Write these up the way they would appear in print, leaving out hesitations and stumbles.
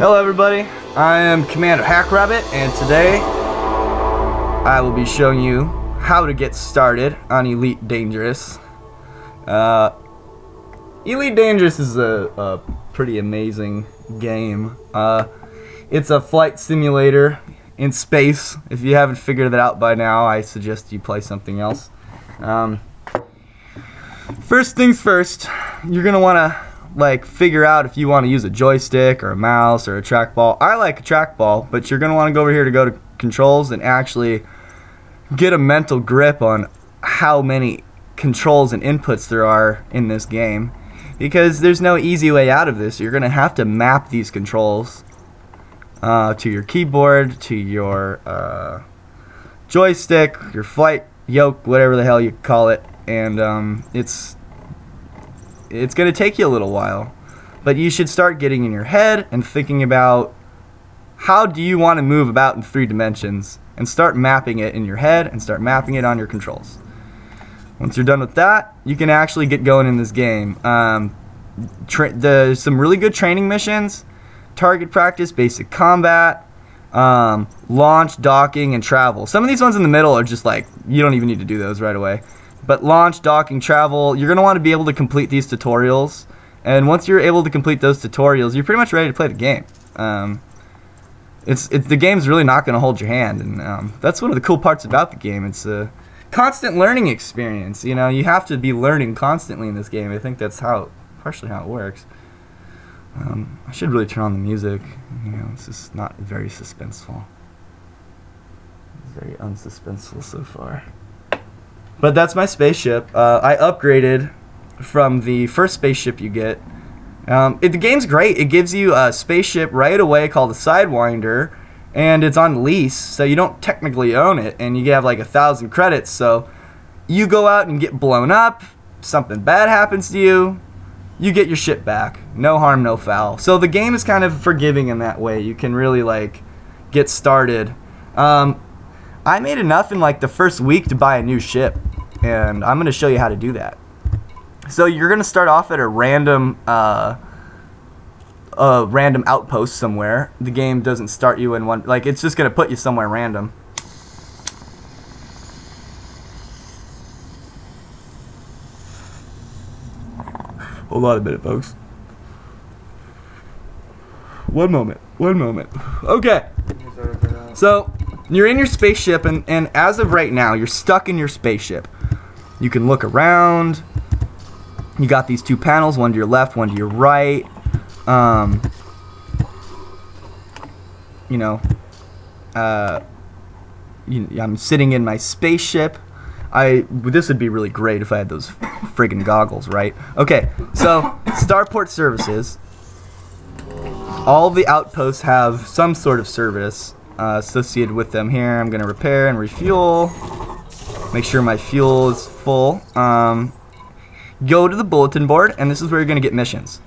Hello everybody, I am Commander Hackrabbit, and today I will be showing you how to get started on Elite Dangerous. Elite Dangerous is a pretty amazing game. It's a flight simulator in space. If you haven't figured that out by now, I suggest you play something else. First things first, you're gonna want to figure out if you want to use a joystick or a mouse or a trackball. I like a trackball, but you're gonna want to go over here to go to controls and actually get a mental grip on how many controls and inputs there are in this game, because there's no easy way out of this. You're gonna have to map these controls to your keyboard, to your joystick, your flight yoke, whatever the hell you call it, and it's going to take you a little while, but you should start getting in your head and thinking about how do you want to move about in 3 dimensions, and start mapping it in your head and start mapping it on your controls. Once you're done with that, you can actually get going in this game. There's some really good training missions: target practice, basic combat, launch, docking, and travel. Some of these ones in the middle are just like, you don't even need to do those right away. But launch, docking, travel, you're going to want to be able to complete these tutorials. And once you're able to complete those tutorials, you're pretty much ready to play the game. The game's really not going to hold your hand. And that's one of the cool parts about the game. It's a constant learning experience. You know, you have to be learning constantly in this game. I think that's partially how it works. I should really turn on the music. You know, it's just not very suspenseful. It's very unsuspenseful so far. But that's my spaceship. I upgraded from the first spaceship you get. The game's great. It gives you a spaceship right away called a sidewinder, and it's on lease, so you don't technically own it, and you have like 1,000 credits. So you go out and get blown up, something bad happens to you, you get your ship back. No harm, no foul. So the game is kind of forgiving in that way. You can really get started. I made enough in the first week to buy a new ship, and I'm going to show you how to do that. So you're going to start off at a random outpost somewhere. The game doesn't start you in one, it's just going to put you somewhere random. Hold on a minute, folks. One moment. Okay. So you're in your spaceship, and as of right now, you're stuck in your spaceship. You can look around. You got these 2 panels, one to your left, one to your right. I'm sitting in my spaceship. This would be really great if I had those friggin' goggles, right? Okay, so Starport services. All the outposts have some sort of service associated with them. Here I'm going to repair and refuel, make sure my fuel is full. Go to the bulletin board, and this is where you're going to get missions.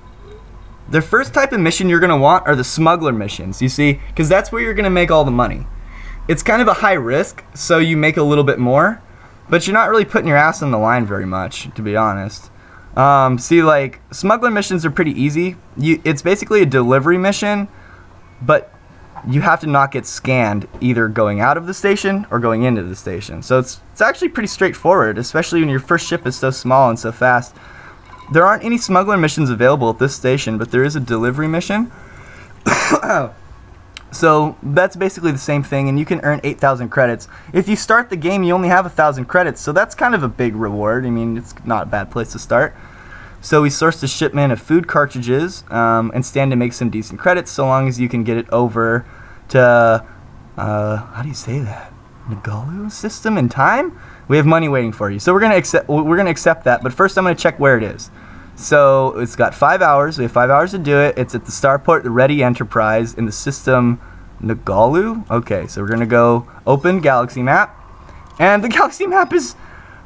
The first type of mission you're going to want are the smuggler missions, you see, because that's where you're going to make all the money. It's kind of a high risk, so you make a little bit more, but you're not really putting your ass on the line very much, to be honest. Smuggler missions are pretty easy. It's basically a delivery mission, but you have to not get scanned either going out of the station or going into the station. So it's actually pretty straightforward, especially when your first ship is so small and so fast. There aren't any smuggler missions available at this station, but there is a delivery mission. So that's basically the same thing, and you can earn 8,000 credits. If you start the game, you only have 1,000 credits, so that's kind of a big reward. I mean, it's not a bad place to start. So we sourced a shipment of food cartridges and stand to make some decent credits, so long as you can get it over to, how do you say that? Nagalu system in time? We have money waiting for you. So we're gonna accept that, but first I'm gonna check where it is. So it's got 5 hours. We have 5 hours to do it. It's at the Starport, the Ready Enterprise in the system Nagalu. Okay, so we're gonna go open Galaxy Map, and the Galaxy Map is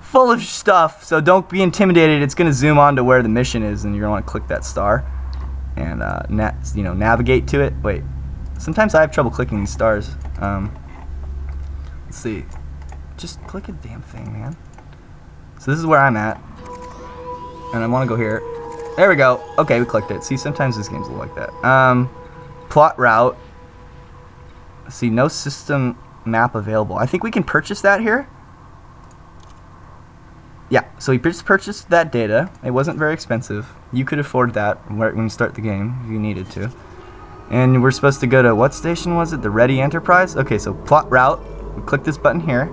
full of stuff. So don't be intimidated. It's gonna zoom on to where the mission is, and you're gonna want to click that star and navigate to it. Wait, sometimes I have trouble clicking these stars. Let's see. Just click a damn thing, man. So this is where I'm at, and I want to go here. There we go. Okay, we clicked it. See, sometimes this game's like that. plot route. See, no system map available. I think we can purchase that here. Yeah, so we just purchased that data. It wasn't very expensive. You could afford that when you start the game if you needed to. And we're supposed to go to, what station was it? The Ready Enterprise? Okay, so plot route. We click this button here,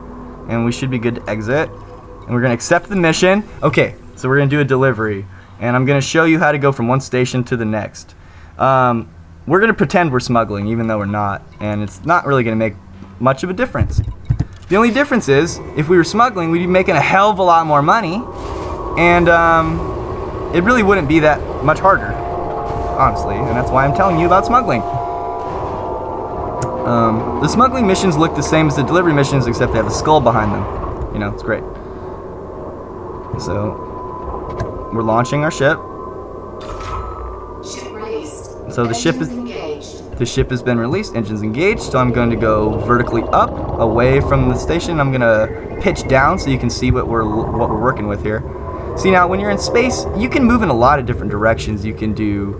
and we should be good to exit. And we're going to accept the mission. Okay, so we're going to do a delivery. And I'm going to show you how to go from one station to the next. We're going to pretend we're smuggling, even though we're not. And it's not really going to make much of a difference. The only difference is, if we were smuggling, we'd be making a hell of a lot more money, and it really wouldn't be that much harder, honestly, and that's why I'm telling you about smuggling. The smuggling missions look the same as the delivery missions, except they have a skull behind them. You know, it's great. So, we're launching our ship. Ship released. So the ship is engaged. The ship has been released, engines engaged, so I'm going to go vertically up, away from the station. I'm going to pitch down so you can see what we're working with here. See, now when you're in space, you can move in a lot of different directions. You can do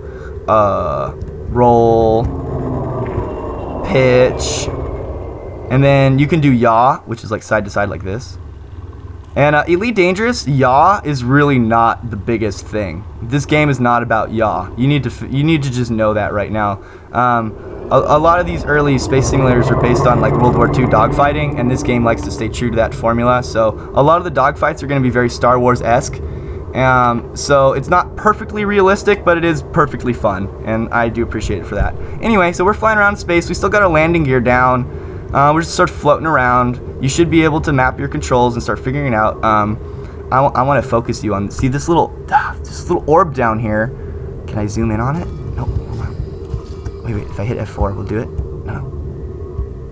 roll, pitch, and then you can do yaw, which is like side to side like this. And Elite Dangerous, yaw is really not the biggest thing. This game is not about yaw. You need to just know that right now. A lot of these early space simulators are based on like World War II dogfighting, and this game likes to stay true to that formula. So a lot of the dogfights are going to be very Star Wars-esque. So it's not perfectly realistic, but it is perfectly fun, and I do appreciate it for that. Anyway, so we're flying around in space. We still got our landing gear down. We're just sort of floating around. You should be able to map your controls and start figuring it out. I want to focus you on, see this little orb down here. Can I zoom in on it? Nope. Hold on. Wait, if I hit F4, we'll do it. No.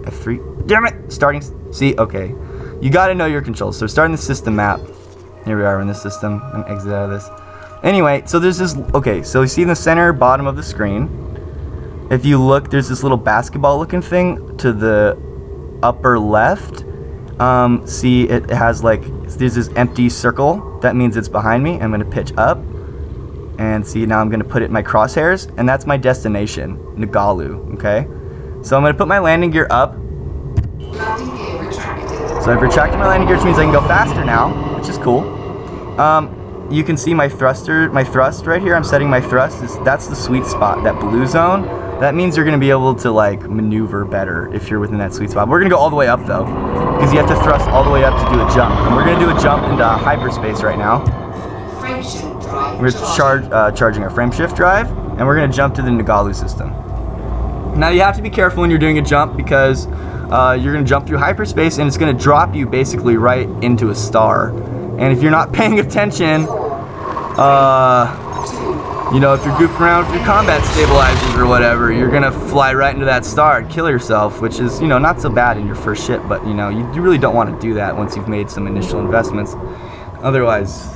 F3. Damn it! Starting. See, okay. You got to know your controls. So we're starting the system map. Here we are in the system. I'm gonna exit out of this. Anyway, so there's this. Okay, so you see in the center bottom of the screen. If you look, there's this little basketball-looking thing to the upper left. See, it has like, there's this empty circle. That means it's behind me. I'm gonna pitch up, and see, now I'm gonna put it in my crosshairs, and that's my destination, Nagalu. Okay, so I'm gonna put my landing gear up. Landing gear retracted. So I've retracted my landing gear, which means I can go faster now, which is cool. You can see my thrust right here. I'm setting my thrust. That's the sweet spot, that blue zone. That means you're going to be able to like maneuver better if you're within that sweet spot. We're going to go all the way up though, because you have to thrust all the way up to do a jump. And we're going to do a jump into hyperspace right now. Frameshift drive. We're charging our frameshift drive, and we're going to jump to the Nagalu system. Now you have to be careful when you're doing a jump, because you're going to jump through hyperspace, and it's going to drop you basically right into a star. And if you're not paying attention, you know, if you're goofing around with your combat stabilizers or whatever, you're gonna fly right into that star and kill yourself, which is, you know, not so bad in your first ship, but you know, you really don't want to do that once you've made some initial investments. Otherwise,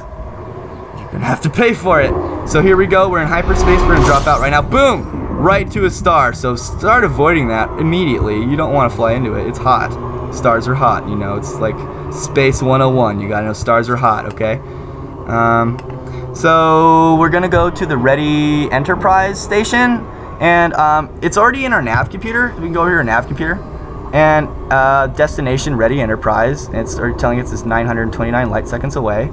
you're gonna have to pay for it. So here we go, we're in hyperspace, we're gonna drop out right now, boom! Right to a star. So start avoiding that immediately. You don't want to fly into it, it's hot. Stars are hot, you know, it's like Space 101, you gotta know stars are hot, okay? So we're gonna go to the Ready Enterprise station, and it's already in our nav computer. We can go over here, nav computer, and destination Ready Enterprise, and it's already telling us it's 929 light seconds away.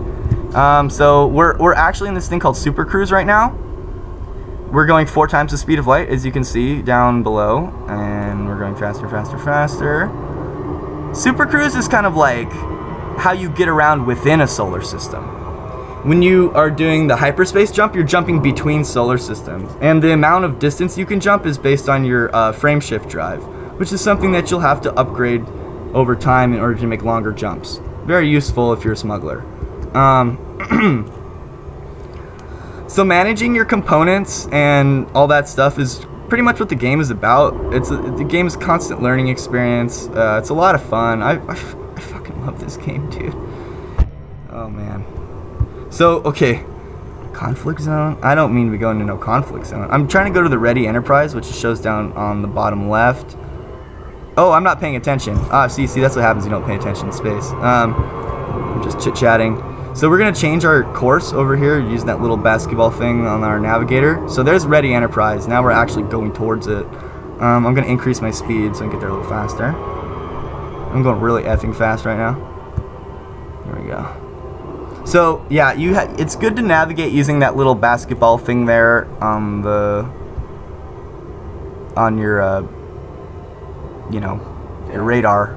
So we're actually in this thing called Supercruise right now. We're going 4 times the speed of light, as you can see down below, and we're going faster, faster, faster. Supercruise is kind of like how you get around within a solar system. When you are doing the hyperspace jump, you're jumping between solar systems, and the amount of distance you can jump is based on your frameshift drive, which is something that you'll have to upgrade over time in order to make longer jumps. Very useful if you're a smuggler. So managing your components and all that stuff is pretty much what the game is about. The game is a constant learning experience. It's a lot of fun. I fucking love this game, dude. Oh man. So, okay, conflict zone. I don't mean to be going into no conflict zone. I'm trying to go to the Ready Enterprise, which shows down on the bottom left. Oh, I'm not paying attention. See, that's what happens when you don't pay attention in space. I'm just chit-chatting. So we're going to change our course over here using that little basketball thing on our navigator. So there's Ready Enterprise. Now we're actually going towards it. I'm going to increase my speed so I can get there a little faster. I'm going really effing fast right now. There we go. So, yeah, it's good to navigate using that little basketball thing there on your, you know, your radar.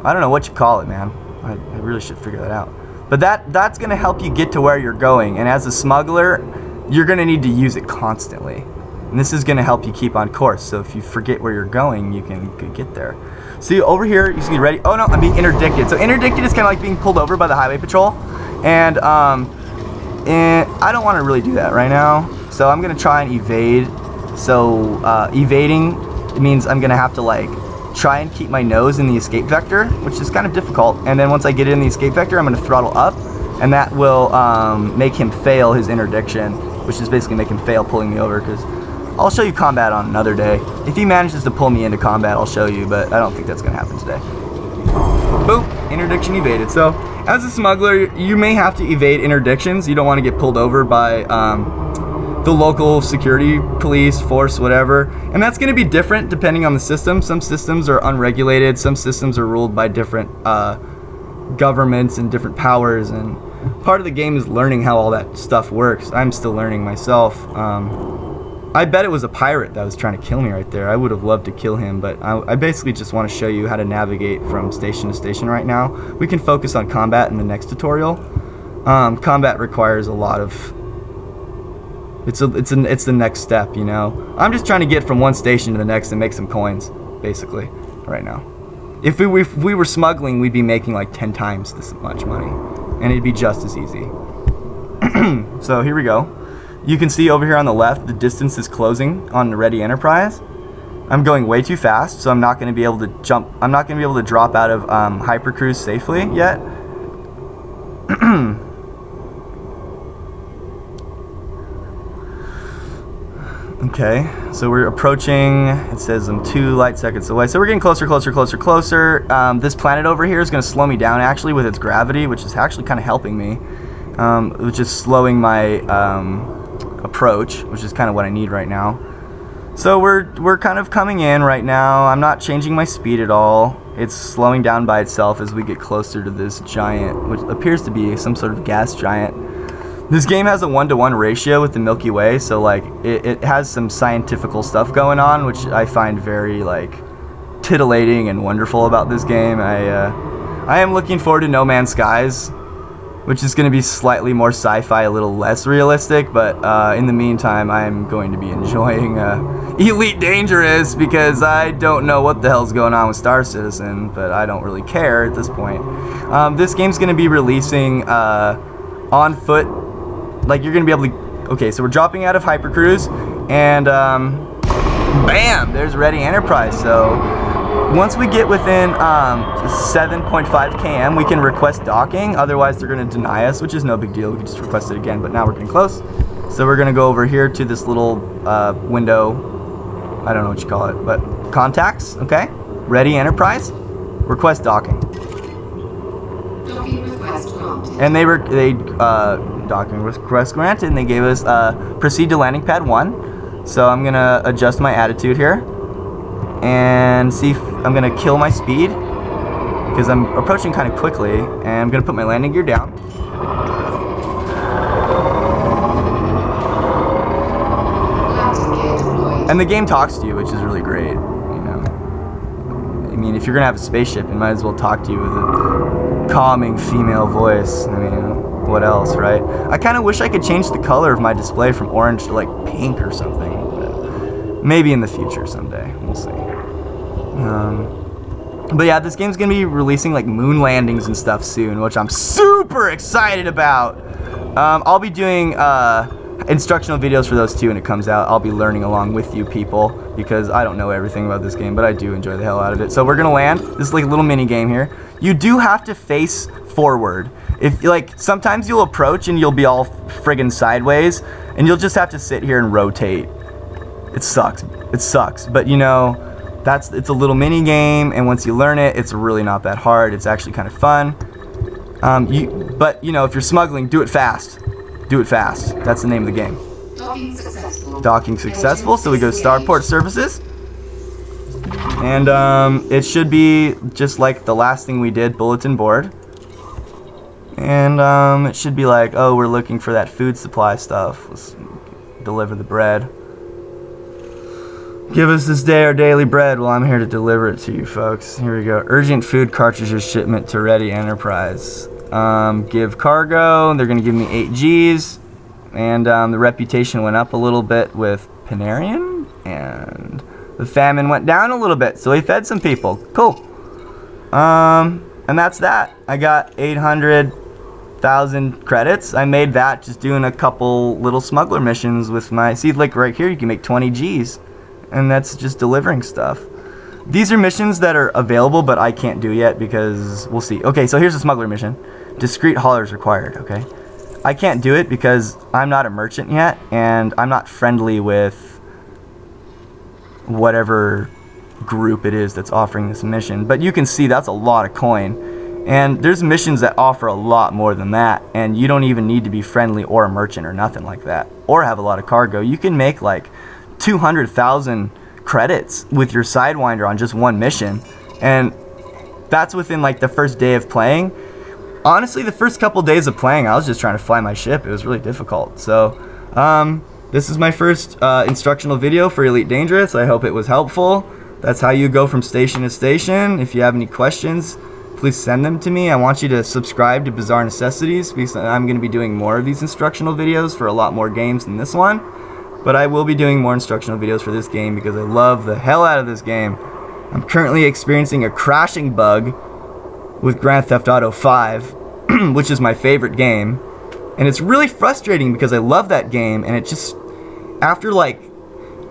I don't know what you call it, man. I really should figure that out. But that's going to help you get to where you're going. And as a smuggler, you're going to need to use it constantly. And this is going to help you keep on course. So if you forget where you're going, you can get there. See, over here, you see ready. Oh, no, I'm being interdicted. So interdicted is kind of like being pulled over by the highway patrol. And I don't want to really do that right now. So I'm going to try and evade. So evading means I'm going to have to, like, try and keep my nose in the escape vector, which is kind of difficult. And then once I get in the escape vector, I'm going to throttle up. And that will make him fail his interdiction, which is basically make him fail pulling me over, because I'll show you combat on another day. If he manages to pull me into combat, I'll show you, but I don't think that's going to happen today. Boom, interdiction evaded. So, as a smuggler, you may have to evade interdictions. You don't want to get pulled over by the local security, police, force, whatever. And that's going to be different depending on the system. Some systems are unregulated. Some systems are ruled by different governments and different powers. And part of the game is learning how all that stuff works. I'm still learning myself. I bet it was a pirate that was trying to kill me right there. I would have loved to kill him, but I basically just want to show you how to navigate from station to station right now. We can focus on combat in the next tutorial. Combat requires a lot of... It's the next step, you know. I'm just trying to get from one station to the next and make some coins, basically, right now. If we were smuggling, we'd be making like 10 times this much money, and it'd be just as easy. So here we go. You can see over here on the left, the distance is closing on the Ready Enterprise. I'm going way too fast, so I'm not going to be able to jump. I'm not going to be able to drop out of Hypercruise safely yet. Okay, so we're approaching. It says I'm 2 light seconds away, so we're getting closer, closer, closer, closer. This planet over here is going to slow me down actually with its gravity, which is actually kind of helping me, which is slowing my approach, which is kind of what I need right now. So we're kind of coming in right now. I'm not changing my speed at all. It's slowing down by itself as we get closer to this giant, which appears to be some sort of gas giant. This game has a 1-to-1 ratio with the Milky Way, so like it has some scientifical stuff going on, which I find very like titillating and wonderful about this game. I am looking forward to No Man's Skies, which is going to be slightly more sci-fi, a little less realistic, but in the meantime, I'm going to be enjoying Elite Dangerous, because I don't know what the hell's going on with Star Citizen, but I don't really care at this point. This game's going to be releasing on foot, like you're going to be able to... Okay, so we're dropping out of Hypercruise, and bam, there's Ready Enterprise. So once we get within 7.5 km, we can request docking. Otherwise, they're going to deny us, which is no big deal. We can just request it again, but now we're getting close. So we're going to go over here to this little window. I don't know what you call it, but contacts, okay? Ready Enterprise, request docking. Docking request granted. And docking request granted, and they gave us proceed to landing pad 1. So I'm going to adjust my attitude here and see if I'm going to kill my speed, because I'm approaching kind of quickly, and I'm going to put my landing gear down. Landing gear deployed. And the game talks to you, which is really great, you know. I mean, if you're going to have a spaceship, it might as well talk to you with a calming female voice. I mean, what else, right? I kind of wish I could change the color of my display from orange to like pink or something, but maybe in the future someday. We'll see. But yeah, this game's gonna be releasing like moon landings and stuff soon, which I'm super excited about. I'll be doing instructional videos for those too when it comes out. I'll be learning along with you people, because I don't know everything about this game, but I do enjoy the hell out of it. So we're gonna land. This is like a little mini game here. You do have to face forward. If like sometimes you'll approach and you'll be all friggin' sideways, and you'll just have to sit here and rotate. It sucks. It sucks. But you know, it's a little mini game, and once you learn it, it's really not that hard. It's actually kind of fun. But you know, if you're smuggling, do it fast. Do it fast. That's the name of the game. Docking successful. Docking successful. So we go to Starport services. And it should be just like the last thing we did, bulletin board. And it should be like, oh, we're looking for that food supply stuff. Let's deliver the bread. Give us this day our daily bread. Well, I'm here to deliver it to you folks. Here we go. Urgent food cartridges shipment to Ready Enterprise. Give cargo. They're going to give me 8 Gs. And the reputation went up a little bit with Panarian. And the famine went down a little bit. So we fed some people. Cool. And that's that. I got 800,000 credits. I made that just doing a couple little smuggler missions with my... See, like right here, you can make 20 Gs. And that's just delivering stuff. These are missions that are available, but I can't do yet because we'll see. Okay, so here's a smuggler mission. Discreet haulers required, okay? I can't do it because I'm not a merchant yet, and I'm not friendly with whatever group it is that's offering this mission. But you can see that's a lot of coin. And there's missions that offer a lot more than that, and you don't even need to be friendly or a merchant or nothing like that, or have a lot of cargo. You can make like 200,000 credits with your sidewinder on just one mission, and that's within like the first day of playing. Honestly, the first couple days of playing, I was just trying to fly my ship. It was really difficult. So this is my first instructional video for Elite Dangerous. I hope it was helpful. That's how you go from station to station. If you have any questions, please send them to me. I want you to subscribe to Bizarre Necessities because I'm going to be doing more of these instructional videos for a lot more games than this one. But I will be doing more instructional videos for this game because I love the hell out of this game. I'm currently experiencing a crashing bug with Grand Theft Auto 5, which is my favorite game. And it's really frustrating because I love that game, and it just, after like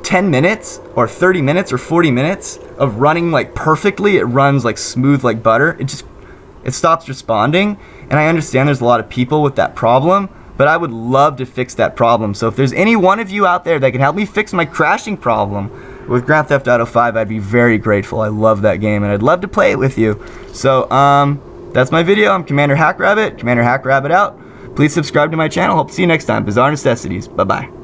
10 minutes or 30 minutes or 40 minutes of running like perfectly, it runs like smooth like butter. It stops responding, and I understand there's a lot of people with that problem. But I would love to fix that problem. So if there's any one of you out there that can help me fix my crashing problem with Grand Theft Auto 5, I'd be very grateful. I love that game, and I'd love to play it with you. So that's my video. I'm Commander Hackrabbit. Commander Hackrabbit out. Please subscribe to my channel. Hope to see you next time. Bizarre Necessities. Bye-bye.